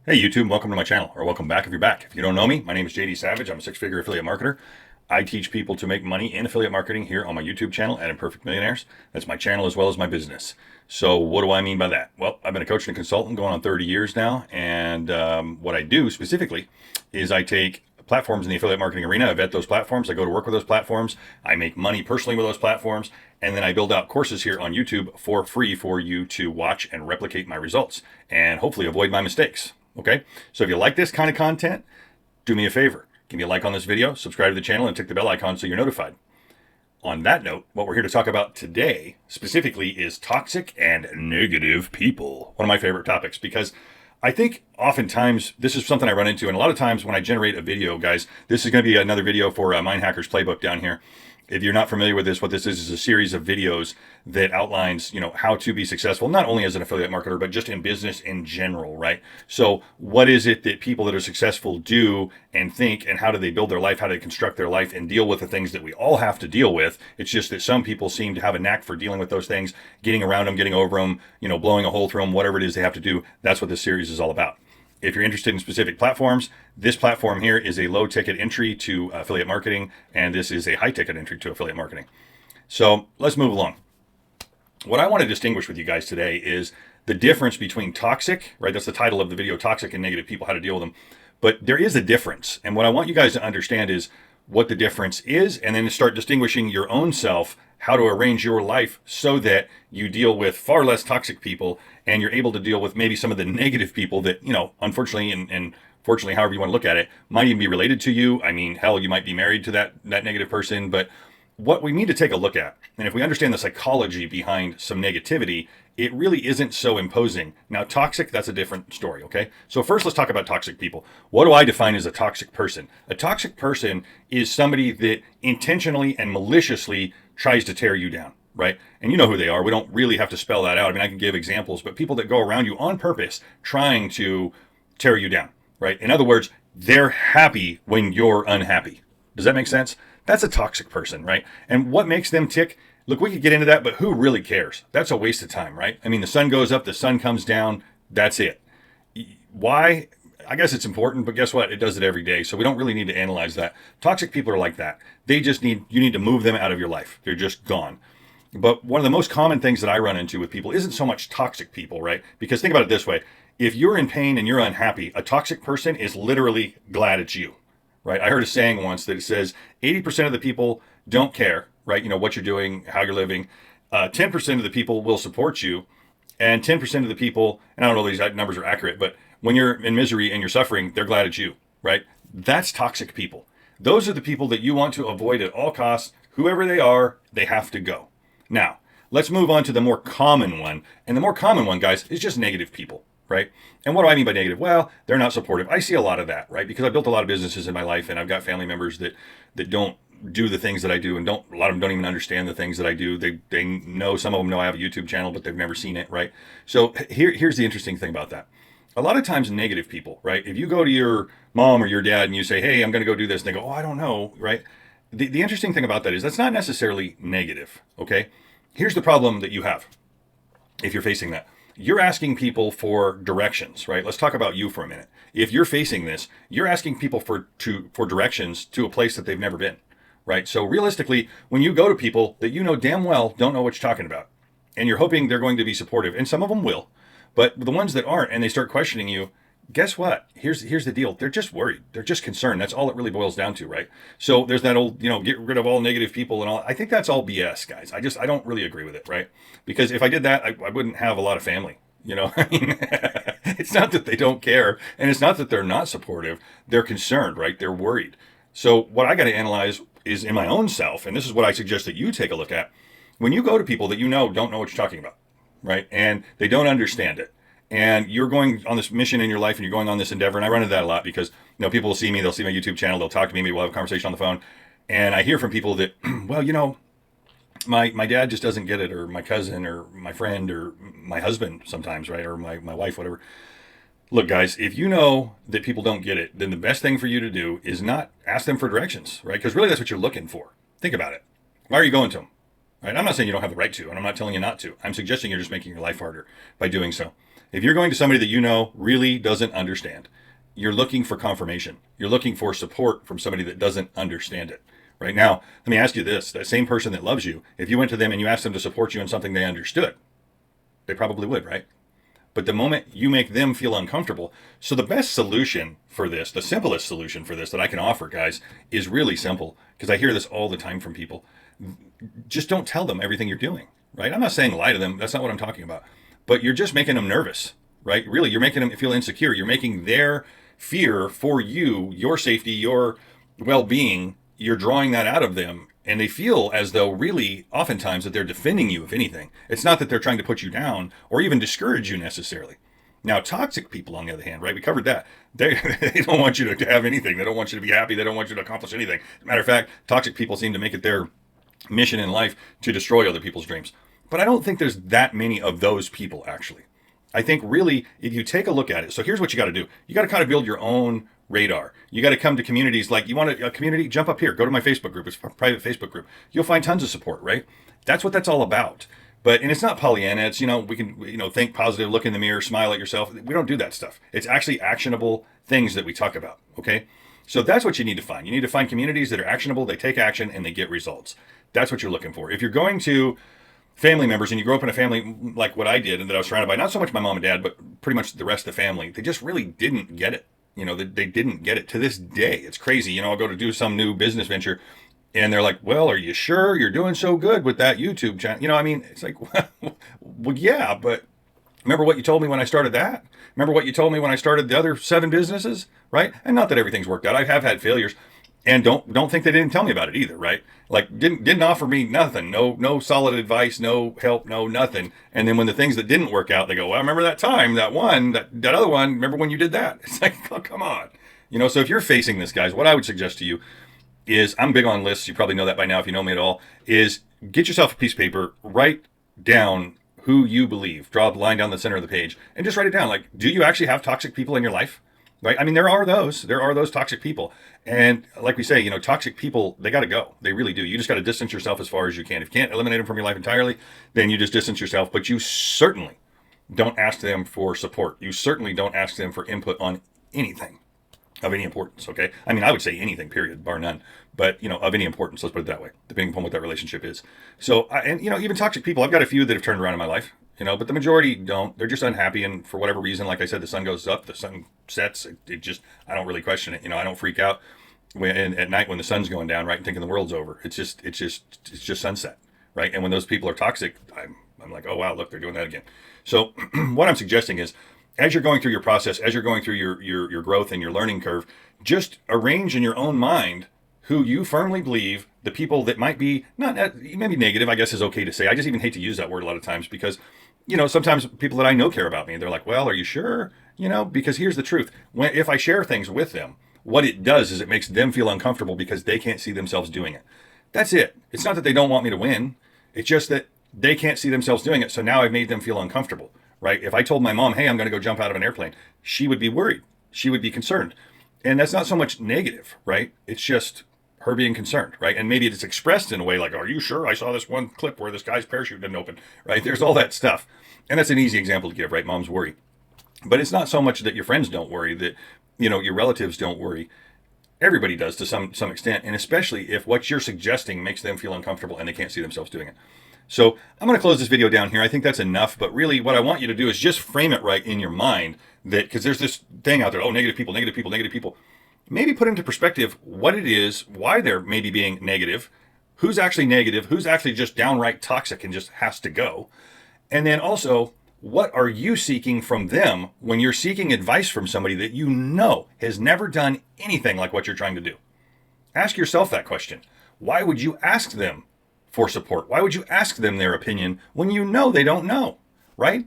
Hey YouTube, welcome to my channel, or welcome back if you're back. If you don't know me, my name is JD Savage. I'm a six-figure affiliate marketer. I teach people to make money in affiliate marketing here on my YouTube channel at Imperfect Millionaires. That's my channel as well as my business. So what do I mean by that? Well, I've been a coach and a consultant going on 30 years now, and what I do specifically is I take platforms in the affiliate marketing arena. I vet those platforms. I go to work with those platforms. I make money personally with those platforms. And then I build out courses here on YouTube for free for you to watch and replicate my results and hopefully avoid my mistakes. Okay, so if you like this kind of content, do me a favor. Give me a like on this video, subscribe to the channel, and click the bell icon so you're notified. On that note, what we're here to talk about today specifically is toxic and negative people. One of my favorite topics, because I think oftentimes this is something I run into, and a lot of times when I generate a video, guys, this is going to be another video for Mind Hacker's Playbook down here. If you're not familiar with this, what this is a series of videos that outlines, how to be successful, not only as an affiliate marketer, but just in business in general, right? So what is it that people that are successful do and think, and how do they build their life? How do they construct their life and deal with the things that we all have to deal with? It's just that some people seem to have a knack for dealing with those things, getting around them, getting over them, blowing a hole through them, whatever it is they have to do. That's what this series is all about. If you're interested in specific platforms, this platform here is a low ticket entry to affiliate marketing, and this is a high ticket entry to affiliate marketing. So let's move along. What I want to distinguish with you guys today is the difference between toxic, right? That's the title of the video, toxic and negative people, how to deal with them. But there is a difference. And what I want you guys to understand is what the difference is, and then start distinguishing your own self, how to arrange your life so that you deal with far less toxic people and you're able to deal with maybe some of the negative people that, unfortunately and fortunately, however you want to look at it, might even be related to you. I mean, hell, you might be married to that negative person. But what we need to take a look at, and if we understand the psychology behind some negativity, it really isn't so imposing. Now, toxic, that's a different story, okay? So first, let's talk about toxic people. What do I define as a toxic person? A toxic person is somebody that intentionally and maliciously tries to tear you down, right? And you know who they are. We don't really have to spell that out. I mean, I can give examples, but people that go around you on purpose trying to tear you down, right? In other words, they're happy when you're unhappy. Does that make sense? That's a toxic person, right? And what makes them tick? Look, we could get into that, but who really cares? That's a waste of time, right? I mean, the sun goes up, the sun comes down. That's it. Why? I guess it's important, but guess what? It does it every day. So we don't really need to analyze that. Toxic people are like that. You need to move them out of your life. They're just gone. But one of the most common things that I run into with people isn't so much toxic people, right? Because think about it this way. If you're in pain and you're unhappy, a toxic person is literally glad it's you, right? I heard a saying once that it says 80% of the people don't care, right? What you're doing, how you're living. 10% of the people will support you. And 10% of the people, and I don't know if these numbers are accurate, but when you're in misery and you're suffering, they're glad it's you, right? That's toxic people. Those are the people that you want to avoid at all costs. Whoever they are, they have to go. Now, let's move on to the more common one. And the more common one, guys, is just negative people, right? And what do I mean by negative? Well, they're not supportive. I see a lot of that, right? Because I built a lot of businesses in my life, and I've got family members that don't do the things that I do, and a lot of them don't even understand the things that I do. They know, some of them know I have a YouTube channel, but they've never seen it, right? So here's the interesting thing about that. A lot of times negative people, right? If you go to your mom or your dad and you say, hey, I'm going to go do this, and they go, oh, I don't know, right? The interesting thing about that is that's not necessarily negative, okay? Here's the problem that you have if you're facing that. You're asking people for directions, right? Let's talk about you for a minute. If you're facing this, you're asking people for directions to a place that they've never been, right? So realistically, when you go to people that you know damn well don't know what you're talking about, and you're hoping they're going to be supportive, and some of them will, but the ones that aren't, and they start questioning you, guess what? Here's the deal. They're just worried. They're just concerned. That's all it really boils down to, right? So there's that old, get rid of all negative people and all. I think that's all BS, guys. I don't really agree with it, right? Because if I did that, I wouldn't have a lot of family. I mean, it's not that they don't care, and it's not that they're not supportive. They're concerned, right? They're worried. So what I got to analyze is in my own self, and this is what I suggest that you take a look at. When you go to people that don't know what you're talking about, right? And they don't understand it. And you're going on this mission in your life, and you're going on this endeavor. And I run into that a lot because, people will see me, they'll see my YouTube channel, they'll talk to me, maybe we'll have a conversation on the phone. And I hear from people that, well, my dad just doesn't get it, or my cousin, or my friend, or my husband sometimes, right? Or my wife, whatever. Look, guys, if you know that people don't get it, then the best thing for you to do is not ask them for directions, right? Because really that's what you're looking for. Think about it. Why are you going to them? Right? I'm not saying you don't have the right to, and I'm not telling you not to. I'm suggesting you're just making your life harder by doing so. If you're going to somebody that you know really doesn't understand, you're looking for confirmation. You're looking for support from somebody that doesn't understand it. Right now, let me ask you this. That same person that loves you, if you went to them and you asked them to support you in something they understood, they probably would, right? But the moment you make them feel uncomfortable, so the best solution for this, the simplest solution for this that I can offer, guys, is really simple, because I hear this all the time from people. Just don't tell them everything you're doing, right? I'm not saying lie to them. That's not what I'm talking about. But you're just making them nervous, right? Really, you're making them feel insecure. You're making their fear for you, your safety, your well-being, you're drawing that out of them. And they feel as though really oftentimes that they're defending you, if anything. It's not that they're trying to put you down or even discourage you necessarily. Now, toxic people, on the other hand, right? We covered that. They don't want you to have anything. They don't want you to be happy. They don't want you to accomplish anything. Matter of fact, toxic people seem to make it their mission in life to destroy other people's dreams. But I don't think there's that many of those people, actually. I think really, if you take a look at it, so here's what you got to do. You got to kind of build your own radar. You got to come to communities like, you want a community, jump up here, go to my Facebook group. It's a private Facebook group. You'll find tons of support, right? That's what that's all about. And it's not Pollyanna. It's, we can, think positive, look in the mirror, smile at yourself. We don't do that stuff. It's actually actionable things that we talk about. Okay. So that's what you need to find. You need to find communities that are actionable. They take action and they get results. That's what you're looking for. If you're going to family members and you grow up in a family like what I did and that I was surrounded by, not so much my mom and dad, but pretty much the rest of the family, they just really didn't get it. They didn't get it to this day. It's crazy. I'll go to do some new business venture and they're like, well, are you sure you're doing so good with that YouTube channel? It's like, well, yeah, but remember what you told me when I started that? Remember what you told me when I started the other 7 businesses, right? And not that everything's worked out. I have had failures. And don't think they didn't tell me about it either, right? Like didn't offer me nothing, no solid advice, no help, no nothing. And then when the things that didn't work out, they go, well, I remember that time, that other one, remember when you did that? It's like, oh, come on. So if you're facing this, guys, what I would suggest to you is, I'm big on lists. You probably know that by now if you know me at all, is get yourself a piece of paper, write down who you believe, draw a line down the center of the page, and just write it down. Like, do you actually have toxic people in your life? Right? There are those toxic people. And like we say, toxic people, they got to go. They really do. You just got to distance yourself as far as you can. If you can't eliminate them from your life entirely, then you just distance yourself. But you certainly don't ask them for support. You certainly don't ask them for input on anything of any importance. Okay. I would say anything, period, bar none. But, of any importance, let's put it that way, depending upon what that relationship is. So, even toxic people, I've got a few that have turned around in my life. But the majority don't. They're just unhappy, and for whatever reason, like I said, the sun goes up, the sun sets. I don't really question it. I don't freak out at night when the sun's going down, right, and thinking the world's over. It's just sunset, right? And when those people are toxic, I'm like, oh wow, look, they're doing that again. So what I'm suggesting is, as you're going through your process, as you're going through your growth and your learning curve, just arrange in your own mind who you firmly believe, the people that might be not maybe negative, I guess is okay to say. I just even hate to use that word a lot of times because, sometimes people that I know care about me, they're like, well, are you sure? Because here's the truth. If I share things with them, what it does is it makes them feel uncomfortable because they can't see themselves doing it. That's it. It's not that they don't want me to win. It's just that they can't see themselves doing it. So now I've made them feel uncomfortable, right? If I told my mom, hey, I'm going to go jump out of an airplane, she would be worried. She would be concerned. And that's not so much negative, right? It's just her being concerned, right? And maybe it's expressed in a way like, are you sure? I saw this one clip where this guy's parachute didn't open, right? There's all that stuff. And that's an easy example to give, right? Moms worry. But it's not so much that your friends don't worry, that, your relatives don't worry. Everybody does to some extent. And especially if what you're suggesting makes them feel uncomfortable and they can't see themselves doing it. So I'm going to close this video down here. I think that's enough. But really what I want you to do is just frame it right in your mind, that because there's this thing out there, oh, negative people, negative people, negative people. Maybe put into perspective what it is, why they're maybe being negative, who's actually negative, who's actually just downright toxic and just has to go. And then also, what are you seeking from them when you're seeking advice from somebody that has never done anything like what you're trying to do? Ask yourself that question. Why would you ask them for support? Why would you ask them their opinion when they don't know, right?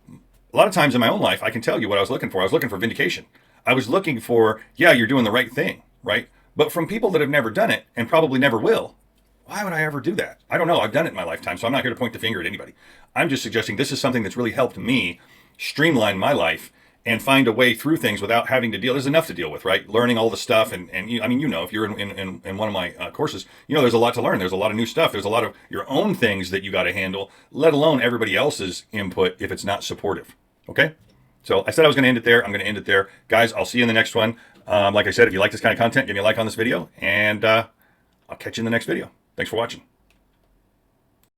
A lot of times in my own life, I can tell you what I was looking for. I was looking for vindication. I was looking for, yeah, you're doing the right thing, right? But from people that have never done it and probably never will, why would I ever do that? I don't know. I've done it in my lifetime, so I'm not here to point the finger at anybody. I'm just suggesting this is something that's really helped me streamline my life and find a way through things without having to deal. There's enough to deal with, right? Learning all the stuff. And if you're in one of my courses, there's a lot to learn. There's a lot of new stuff. There's a lot of your own things that you got to handle, let alone everybody else's input if it's not supportive. Okay. So I said I was going to end it there. I'm going to end it there. Guys, I'll see you in the next one. Like I said, if you like this kind of content, give me a like on this video, and I'll catch you in the next video. Thanks for watching.